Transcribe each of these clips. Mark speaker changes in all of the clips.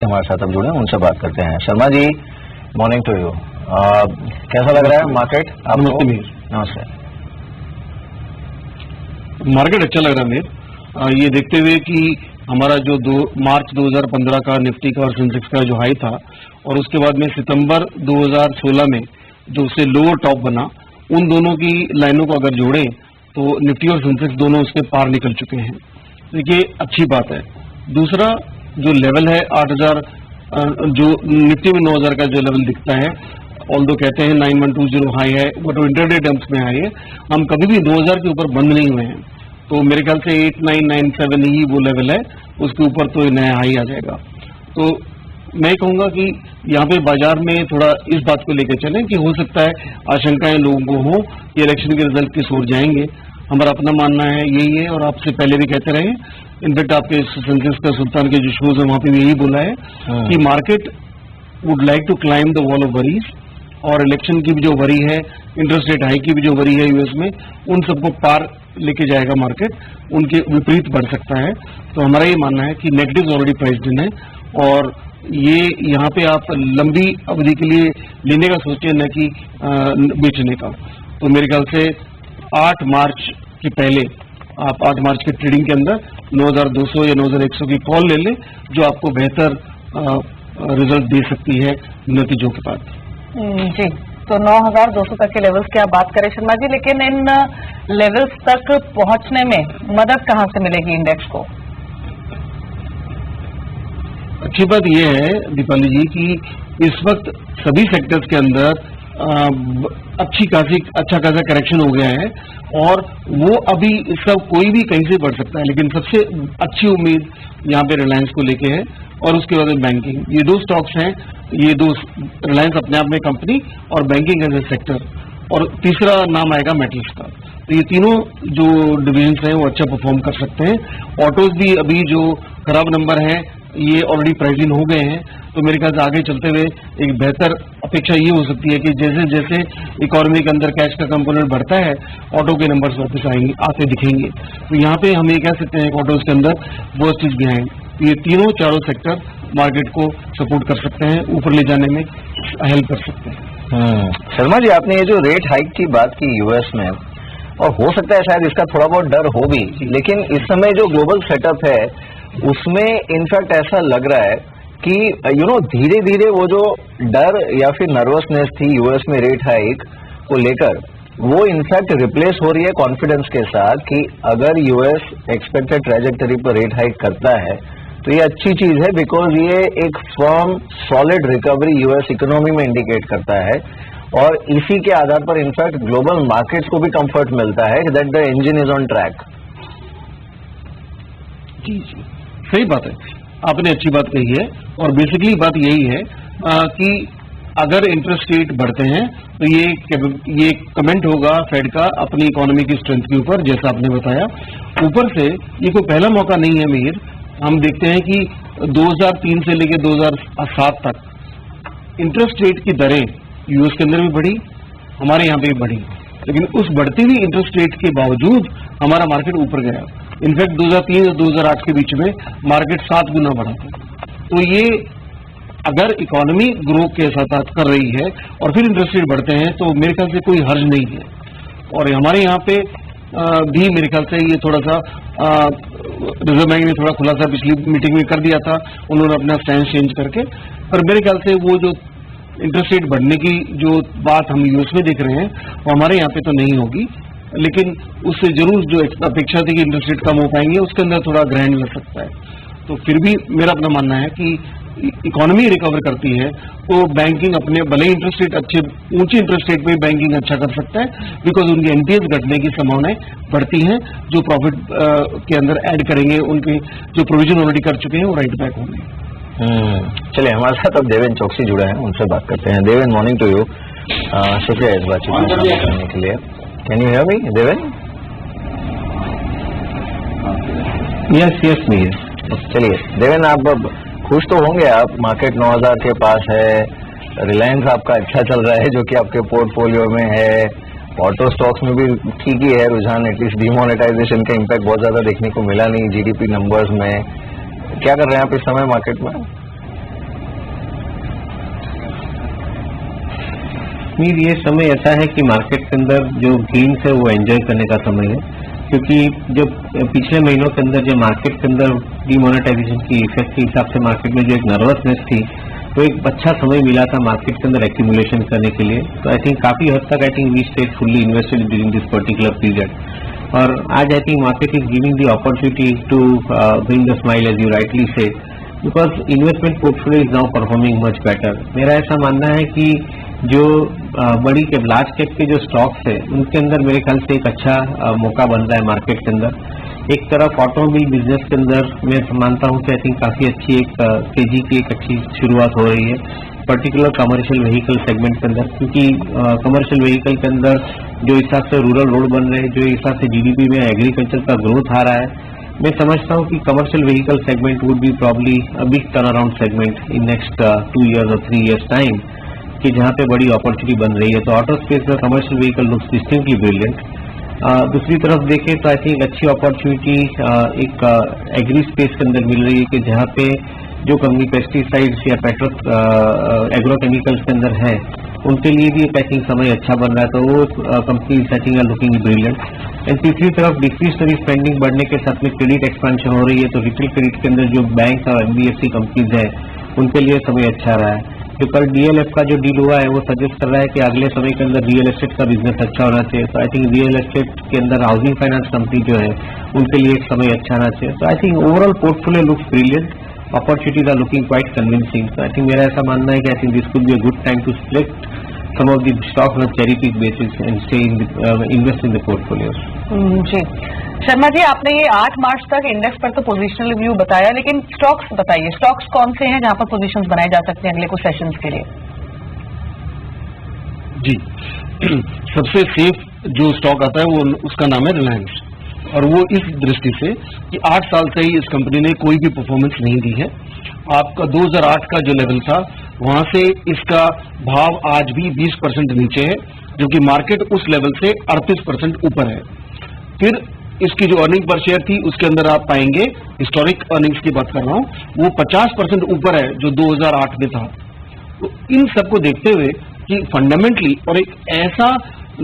Speaker 1: हमारे साथ अब जुड़े हैं, उनसे बात करते हैं। Sharma ji, morning to you. कैसा लग रहा है मार्केट आपको? नमस्ते।
Speaker 2: मार्केट अच्छा लग रहा है मेर। ये देखते हुए कि हमारा जो मार्च 2015 का निफ्टी का और सेंसेक्स का जो हाई था और उसके बाद में सितंबर 2016 में जो उससे लोअर टॉप बना, उन दोनों की लाइनों को अगर जोड़ें तो निफ्टी और सेंसेक्स दोनों उसके पार निकल चुके हैं। तो ये अच्छी बात है। दूसरा जो लेवल है 8000, जो निफ्टी में 9000 का जो लेवल दिखता है, ऑल्दो कहते हैं 9120 हाई है, बट इंटरडे टर्म्स में हाई है। हम कभी भी 2000 के ऊपर बंद नहीं हुए हैं, तो मेरे ख्याल से 8997 ही वो लेवल है, उसके ऊपर तो नया हाई आ जाएगा। तो मैं कहूंगा कि यहाँ पे बाजार में थोड़ा इस बात को लेकर चलें कि हो सकता है आशंकाएं लोगों को हो कि इलेक्शन के रिजल्ट किस ओर जाएंगे। हमारा अपना मानना है यही है, और आपसे पहले भी कहते रहे, इनफेक्ट आपके सेंसेक्स का सुल्तान के जो शोज है वहां पे भी यही बोला है कि market would like to climb the wall of worries, और इलेक्शन की भी जो वरी है, इंटरेस्ट रेट हाई की भी जो वरी है यूएस में, उन सबको पार लेके जाएगा मार्केट, उनके विपरीत बढ़ सकता है। तो हमारा ये मानना है कि नेगेटिव ऑलरेडी प्राइस्ड इन है, और ये यहाँ पे आप लंबी अवधि के लिए लेने का सोचें, न कि बेचने का। तो मेरे ख्याल से 8 मार्च के पहले आप 8 मार्च के ट्रेडिंग के अंदर 9200 या 9100 की कॉल ले लें, जो आपको बेहतर रिजल्ट दे सकती है नतीजों के बाद।
Speaker 3: जी, तो 9200 तक के लेवल्स की आप बात करें शर्मा जी, लेकिन इन लेवल्स तक पहुंचने में मदद कहां से मिलेगी इंडेक्स को?
Speaker 2: अच्छी बात यह है दीपाली जी कि इस वक्त सभी सेक्टर्स के अंदर अच्छा खासा करेक्शन हो गया है, और वो अभी सब कोई भी कहीं से बढ़ सकता है, लेकिन सबसे अच्छी उम्मीद यहाँ पे रिलायंस को लेके है, और उसके बाद बैंकिंग। ये दो स्टॉक्स हैं, ये दो, रिलायंस अपने आप में कंपनी और बैंकिंग एज ए सेक्टर, और तीसरा नाम आएगा मेटल्स का। तो ये तीनों जो डिविजन्स हैं वो अच्छा परफॉर्म कर सकते हैं। ऑटोज भी अभी जो खराब नंबर है ये ऑलरेडी प्राइस इन हो गए हैं, तो मेरे ख्याल से आगे चलते हुए एक बेहतर अपेक्षा ये हो सकती है कि जैसे जैसे इकोनॉमी के अंदर कैश का कंपोनेंट बढ़ता है, ऑटो के नंबर्स वापस आएंगे, आते दिखेंगे। तो यहाँ पे हम ये कह सकते हैं कि ऑटोज के अंदर बहुत चीज भी आएंगे। ये तीनों चारों सेक्टर मार्केट को सपोर्ट कर सकते हैं, ऊपर ले जाने में हेल्प कर सकते हैं।
Speaker 1: शर्मा जी, आपने ये जो रेट हाइक की बात की यूएस में, और हो सकता है शायद इसका थोड़ा बहुत डर हो भी, लेकिन इस समय जो ग्लोबल सेटअप है उसमें इनफैक्ट ऐसा लग रहा है कि धीरे धीरे वो जो डर या फिर नर्वसनेस थी यूएस में रेट हाइक को लेकर, वो इनफैक्ट रिप्लेस हो रही है कॉन्फिडेंस के साथ कि अगर यूएस एक्सपेक्टेड ट्रैजेक्टरी पर रेट हाइक करता है तो ये अच्छी चीज है, बिकॉज ये एक firm solid recovery US economy में इंडिकेट करता है, और इसी के आधार पर इनफैक्ट ग्लोबल मार्केट्स को भी कंफर्ट मिलता है that the engine is on track.
Speaker 2: जी जी, सही बात है, आपने अच्छी बात कही है, और बेसिकली बात यही है कि अगर इंटरेस्ट रेट बढ़ते हैं तो ये कमेंट होगा फेड का अपनी इकोनॉमी की स्ट्रेंथ के ऊपर, जैसा आपने बताया। ऊपर से ये कोई पहला मौका नहीं है मीर, हम देखते हैं कि 2003 से लेकर 2007 तक इंटरेस्ट रेट की दरें यूएस के अंदर भी बढ़ी, हमारे यहाँ पे भी बढ़ी, लेकिन उस बढ़ती हुई इंटरेस्ट रेट के बावजूद हमारा मार्केट ऊपर गया। इनफैक्ट 2003 और 2008 के बीच में मार्केट 7 गुना बढ़ा था। तो ये अगर इकोनॉमी ग्रो के साथ कर रही है और फिर इंटरेस्ट रेट बढ़ते हैं तो मेरे ख्याल से कोई हर्ज नहीं है। और हमारे यहाँ पे भी मेरे ख्याल से ये थोड़ा सा रिजर्व बैंक ने थोड़ा खुलासा पिछली मीटिंग में कर दिया था, उन्होंने अपना स्टैंड चेंज करके, पर मेरे ख्याल से वो जो इंटरेस्ट रेट बढ़ने की जो बात हम यूएस में देख रहे हैं वो हमारे यहाँ पे तो नहीं होगी, लेकिन उससे जरूर जो अपेक्षा थी कि इंटरेस्ट रेट कम हो पाएंगे, उसके अंदर थोड़ा ग्रहण लग सकता है। तो फिर भी मेरा अपना मानना है कि इकोनॉमी रिकवर करती है तो बैंकिंग अपने भले इंटरेस्ट रेट अच्छे, ऊंचे इंटरेस्ट रेट पे बैंकिंग अच्छा कर सकता है, बिकॉज उनकी एनटीएस घटने की संभावनाएं बढ़ती हैं, जो प्रॉफिट के अंदर ऐड करेंगे, उनके जो प्रोविजन ऑलरेडी कर चुके हैं वो राइट बैक होंगे।
Speaker 1: चलिए, हमारे साथ अब देवेन चौकसी जुड़ा है, उनसे बात करते हैं। Deven, morning to you. शुक्रिया इस बातचीत में शामिल करने के लिए। Can you hear me Deven?
Speaker 4: Yes Mir.
Speaker 1: चलिए देवेन, आप अब खुश तो होंगे, आप मार्केट 9000 के पास है, रिलायंस आपका अच्छा चल रहा है जो कि आपके पोर्टफोलियो में है, ऑटो स्टॉक्स में भी ठीक ही है रुझान, एटलीस्ट डिमोनेटाइजेशन का इम्पैक्ट बहुत ज्यादा देखने को मिला नहीं जीडीपी नंबर्स में। क्या कर रहे हैं आप इस समय मार्केट में?
Speaker 4: मीर ये समय ऐसा है कि मार्केट के अंदर जो गेन्स है वो एंजॉय करने का समय है, क्योंकि जो पिछले महीनों के अंदर जो मार्केट के अंदर डिमोनेटाइजेशन की इफेक्ट के हिसाब से मार्केट में जो एक नर्वसनेस थी, तो एक अच्छा समय मिला था मार्केट के अंदर एक्यूमुलेशन करने के लिए। तो आई थिंक काफी हद तक I think we stayed fully invested during this particular period. और आज I think market is giving the opportunity to bring the smile as you rightly say, because investment portfolio is now performing much better. मेरा ऐसा मानना है कि जो बड़ी के लार्ज कैप के जो स्टॉक्स है उनके अंदर मेरे ख्याल से एक अच्छा मौका बन रहा है मार्केट के अंदर। एक तरफ ऑटोमोबाइल बिजनेस के अंदर मैं मानता हूं कि आई थिंक काफी अच्छी एक तेजी की एक अच्छी शुरुआत हो रही है, पर्टिकुलर कमर्शियल व्हीकल सेगमेंट के अंदर, क्योंकि कमर्शियल व्हीकल के अंदर जो हिसाब से रूरल रोड बन रहे हैं, जो हिसाब से जीडीपी में एग्रीकल्चर का ग्रोथ आ रहा है, मैं समझता हूं कि commercial vehicle segment would be probably a big turn around segment in next 2 years और 3 years टाइम, कि जहां पे बड़ी अपॉर्चुनिटी बन रही है। तो ऑटो स्पेस में commercial vehicle looks distinctly brilliant. दूसरी तरफ देखें तो आई थिंक अच्छी अपॉर्चुनिटी एक एग्री स्पेस के अंदर मिल रही है, कि जहां पे जो कंपनी पेस्टिसाइड्स या एग्रोकेमिकल्स के अंदर है उनके लिए भी आई थिंक समय अच्छा बन रहा है, तो वो company I think are looking brilliant. And तीसरी तरफ डिस्क्रिशनरी स्पेंडिंग बढ़ने के साथ में क्रेडिट एक्सपेंशन हो रही है, तो रिटेल क्रेडिट के अंदर जो बैंक और एनबीएफसी कंपनीज है उनके लिए समय अच्छा रहा है। जो कल डीएलएफ का जो डील हुआ है वो सजेस्ट कर रहा है कि अगले समय के अंदर रियल एस्टेट का बिजनेस अच्छा होना चाहिए। तो आई थिंक रियल एस्टेट के अंदर हाउसिंग फाइनेंस कंपनी जो है उनके लिए एक समय अच्छा आना चाहिए। तो I think overall portfolio looks brilliant, opportunities are looking quite convincing. तो आई थिंक मेरा ऐसा मानना है कि I think this could be a good time to split some of the stocks on a cherry pick basis and stay in invest in the portfolios.
Speaker 3: जी शर्मा जी, आपने ये 8 मार्च तक index पर तो पोजिशनल रिव्यू बताया, लेकिन स्टॉक्स बताइए, स्टॉक्स कौन से हैं जहां पर पोजीशंस बनाए जा सकते हैं अगले कुछ सेशंस के लिए?
Speaker 2: जी सबसे सेफ जो स्टॉक आता है वो उसका नाम है रिलायंस, और वो इस दृष्टि से कि 8 साल से ही इस कंपनी ने कोई भी परफॉर्मेंस नहीं दी है। आपका 2008 का जो लेवल था वहां से इसका भाव आज भी 20% नीचे है, जो कि मार्केट उस लेवल से 38% ऊपर है। फिर इसकी जो अर्निंग पर शेयर थी उसके अंदर आप पाएंगे, हिस्टोरिक अर्निंग्स की बात कर रहा हूं, वो 50% ऊपर है जो 2008 में था। तो इन सबको देखते हुए कि फंडामेंटली और एक ऐसा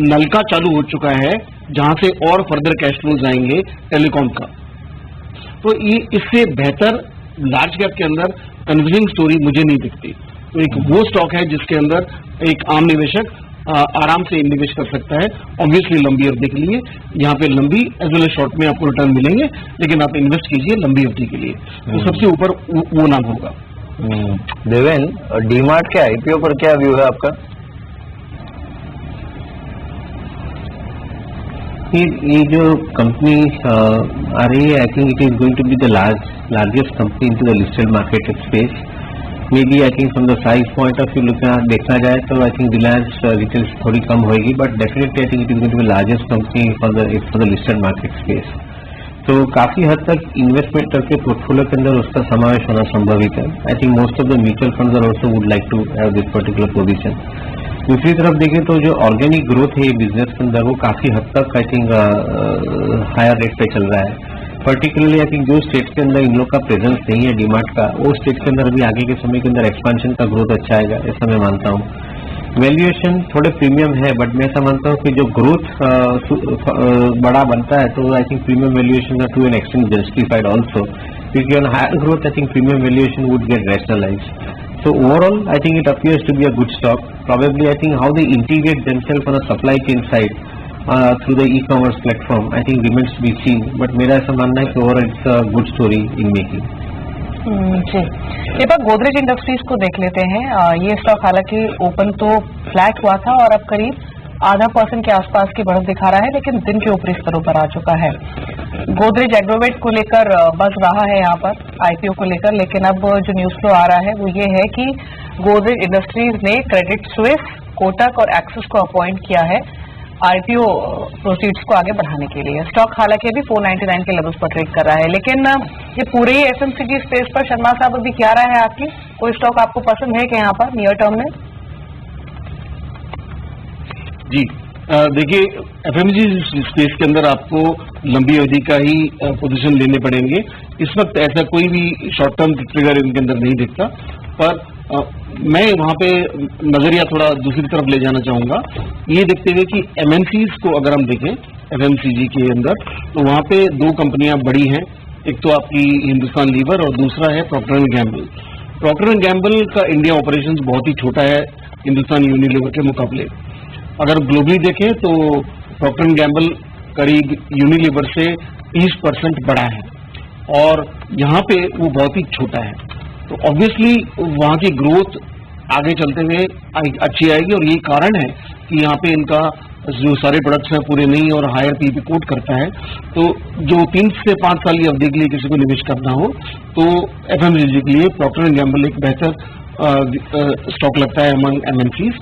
Speaker 2: नलका चालू हो चुका है जहां से और फर्दर कैश फ्लोज आएंगे टेलीकॉम का, तो ये इससे बेहतर लार्ज कैप के अंदर कन्विंसिंग स्टोरी मुझे नहीं दिखती। तो एक वो स्टॉक है जिसके अंदर एक आम निवेशक आराम से निवेश कर सकता है। ऑब्वियसली लंबी अवधि के लिए, यहाँ पे लंबी एज वेल एज शॉर्ट में आपको रिटर्न मिलेंगे, लेकिन आप इन्वेस्ट कीजिए लंबी अवधि के लिए, तो सबसे ऊपर वो नाम होगा।
Speaker 1: देवेन, डीमार्ट के आईपीओ पर क्या व्यू है आपका?
Speaker 4: ये जो कंपनी आ रही है, I think it is going to be the largest company into the listed market space. Maybe I think from the size point of view देखा जाए तो आई थिंक रिलायंस रिटेल्स थोड़ी कम होगी, but definitely I think it is going to be largest company for the listed market space. तो काफी हद तक इन्वेस्टमेंट करके पोर्टफोलियो के अंदर उसका समावेश होना संभवित है। I think most of the mutual funds are also would like to have this particular position. दूसरी तरफ देखें तो जो ऑर्गेनिक ग्रोथ है बिजनेस के अंदर वो काफी हद तक आई थिंक हायर रेट पे चल रहा है। पर्टिकुलरली आई थिंक जो स्टेट के अंदर इन लोग का प्रेजेंस नहीं है डीमार्ट का, वो स्टेट के अंदर भी आगे के समय के अंदर एक्सपेंशन का ग्रोथ अच्छा आएगा, ऐसा मैं मानता हूँ। वैल्यूएशन थोड़े प्रीमियम है, बट मैं ऐसा मानता हूँ कि जो ग्रोथ बड़ा बनता है तो I think premium valuation to an extent justified also, क्योंकि on higher growth I think premium valuation would get rationalised. So overall, I think it appears to be a good stock. Probably, I think how they integrate themselves on a supply chain side through the e-commerce platform, I think remains to be seen. But मेरा ऐसा मानना है कि overall it's a good story in making.
Speaker 3: जी, ये बात Godrej industries को देख लेते हैं। ये स्टॉक हालांकि ओपन तो फ्लैट हुआ था और अब करीब 0.5% के आसपास की बढ़त दिखा रहा है, लेकिन दिन के ऊपरी स्तरों पर आ चुका है। गोदरेज एग्रोवेट को लेकर बज रहा है यहाँ पर आईपीओ को लेकर, लेकिन अब जो न्यूज फ्लो आ रहा है वो ये है कि गोदरेज इंडस्ट्रीज ने क्रेडिट स्विस, कोटक और एक्सिस को अपॉइंट किया है आईपीओ प्रोसीड्स को आगे बढ़ाने के लिए। स्टॉक हालांकि अभी 499 के लेवल्स पर ट्रेड कर रहा है, लेकिन ये पूरे ही एफएमसीजी स्पेस पर शर्मा साहब अभी क्या राय है आपकी? कोई स्टॉक आपको पसंद है कि यहाँ पर नियर टर्म में?
Speaker 2: जी देखिए, एफएमसीजी स्पेस के अंदर आपको लंबी अवधि का ही पोजीशन लेने पड़ेंगे। इस वक्त ऐसा कोई भी शॉर्ट टर्म ट्रिगर इनके अंदर नहीं दिखता, पर मैं वहां पे नजरिया थोड़ा दूसरी तरफ ले जाना चाहूंगा, ये देखते हुए कि एमएनसीज को अगर हम देखें एफएमसीजी के अंदर, तो वहां पे दो कंपनियां बड़ी हैं, एक तो आपकी हिंदुस्तान लीवर और दूसरा है Procter and Gamble. Procter and Gamble का इंडिया ऑपरेशंस बहुत ही छोटा है हिंदुस्तान यूनिलीवर के मुकाबले। अगर ग्लोबली देखें तो प्रॉक्टर एंड गैम्बल करीब यूनिलीवर से 30% बड़ा है और यहाँ पे वो बहुत ही छोटा है, तो ऑब्वियसली वहाँ की ग्रोथ आगे चलते हुए अच्छी आएगी और यही कारण है कि यहाँ पे इनका जो सारे प्रोडक्ट्स हैं पूरे नहीं और हायर पीपी कोट करता है। तो जो 3 से 5 साल की अवधि के लिए किसी को निवेश करना हो तो एफएमसीजी के लिए प्रॉक्टर एंड गैम्बल एक बेहतर स्टॉक लगता है अमंग एमएनसीज,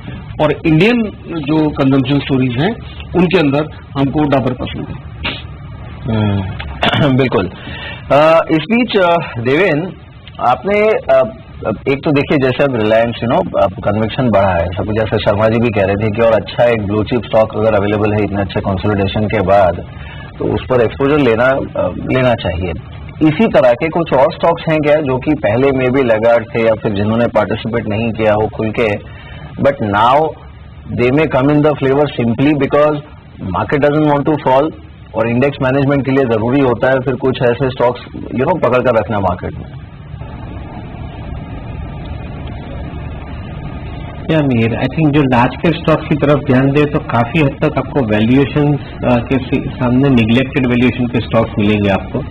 Speaker 2: और इंडियन जो कंजम्पशन स्टोरीज हैं उनके अंदर हमको डाबर पसंद है।
Speaker 1: बिल्कुल। इस बीच देवेन, आपने एक तो देखिए जैसे अब रिलायंस कन्विक्शन बढ़ा है सब, जैसे शर्मा जी भी कह रहे थे कि और अच्छा एक ब्लू चिप स्टॉक अगर अवेलेबल है इतने अच्छे कंसोलिडेशन के बाद तो उस पर एक्सपोजर लेना चाहिए। इसी तरह के कुछ और स्टॉक्स हैं क्या जो कि पहले में भी लगाड थे या फिर जिन्होंने पार्टिसिपेट नहीं किया हो खुल के, but now they may come in the flavour simply because market doesn't want to fall और इंडेक्स मैनेजमेंट के लिए जरूरी होता है फिर कुछ ऐसे स्टॉक्स पकड़ कर रखना मार्केट में?
Speaker 4: मीर, आई थिंक जो लार्ज कैप स्टॉक्स की तरफ ध्यान दे तो काफी हद तक आपको वैल्यूएशन के सामने निग्लेक्टेड वैल्यूएशन के स्टॉक्स मिलेंगे आपको,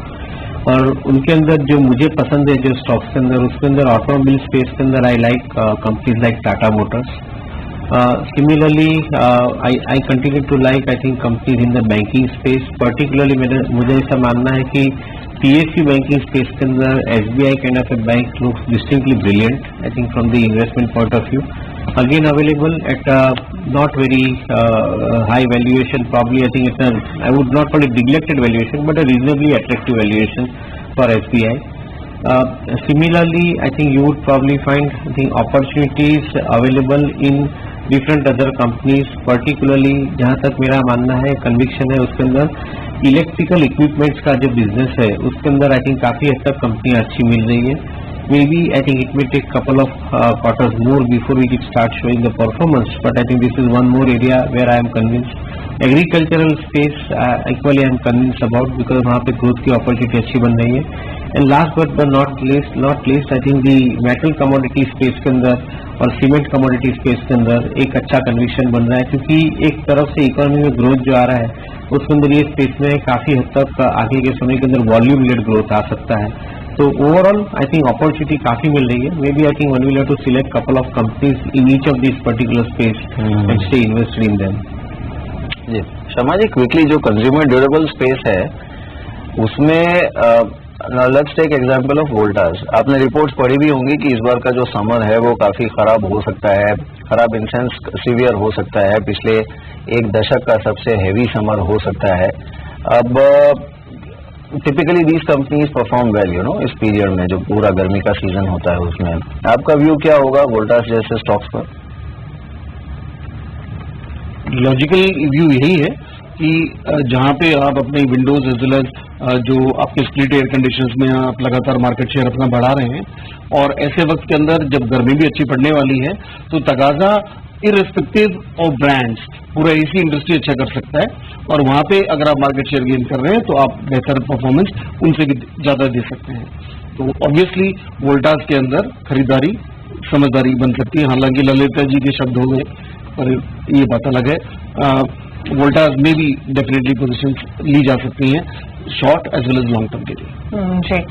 Speaker 4: और उनके अंदर जो मुझे पसंद है जो स्टॉक्स के अंदर, उसके अंदर ऑटोमोबाइल स्पेस के अंदर I like companies like Tata Motors. Similarly I continue to like I think companies in the banking space, particularly मुझे ऐसा मानना है कि PSU बैंकिंग स्पेस के अंदर SBI kind of A bank looks distinctly brilliant I think from the investment point of view, again available at a not very high valuation, probably I think it's I would not call it neglected valuation but a reasonably attractive valuation for SBI. Similarly, I think you would probably find opportunities available in different other companies, particularly जहाँ तक मेरा मानना है conviction है उसके अंदर electrical equipments का जो बिजनेस है उसके अंदर आई थिंक काफी हद तक कंपनियां अच्छी मिल रही है। Maybe I think it may take couple of quarters more before we could start showing the performance, but I think this is one more area where I am convinced. Agricultural space equally I am convinced about because वहाँ पे growth की opportunity अच्छी बन रही है। And last but not least I think the metal commodity space के अंदर और cement commodity space के अंदर एक अच्छा conviction बन रहा है, क्योंकि एक तरफ से इकोनॉमी में ग्रोथ जो आ रहा है उसके अंदर ये स्पेस में काफी हद तक आगे के समय के अंदर वॉल्यूम लेड ग्रोथ आ सकता है। तो ओवरऑल आई थिंक अपॉर्चुनिटी काफी मिल रही है। Maybe I think one will have to select couple of companies in each of this particular space and stay invested in them.
Speaker 1: जी शर्मा जी, क्विकली जो consumer durable space है उसमें let's take example of Voltas. आपने reports पढ़ी भी होंगी कि इस बार का जो समर है वो काफी खराब हो सकता है, खराब इन सेंस सीवियर हो सकता है, पिछले एक दशक का सबसे हैवी समर हो सकता है। अब typically these companies perform well इस पीरियड में जो पूरा गर्मी का सीजन होता है उसमें। आपका व्यू क्या होगा वोल्टास जैसे स्टॉक्स पर?
Speaker 2: लॉजिकल व्यू यही है कि जहां पे आप अपने विंडोज एज वेल एज जो आपके स्प्लिट एयर कंडीशंस में आप लगातार मार्केट शेयर अपना बढ़ा रहे हैं, और ऐसे वक्त के अंदर जब गर्मी भी अच्छी पड़ने वाली है तो तगाजा इररिस्पेक्टिव ऑफ ब्रांड्स पूरा एसी इंडस्ट्री अच्छा कर सकता है, और वहां पे अगर आप मार्केट शेयर गेन कर रहे हैं तो आप बेहतर परफॉर्मेंस उनसे भी ज्यादा दे सकते हैं। तो ऑब्वियसली वोल्टास के अंदर खरीदारी समझदारी बन सकती है। हालांकि ललिता जी के शब्द हो गए और ये बात अलग है, वोल्टास में भी डेफिनेटली पोजीशन ली जा सकती हैं short as well as long term के लिए।
Speaker 3: जी।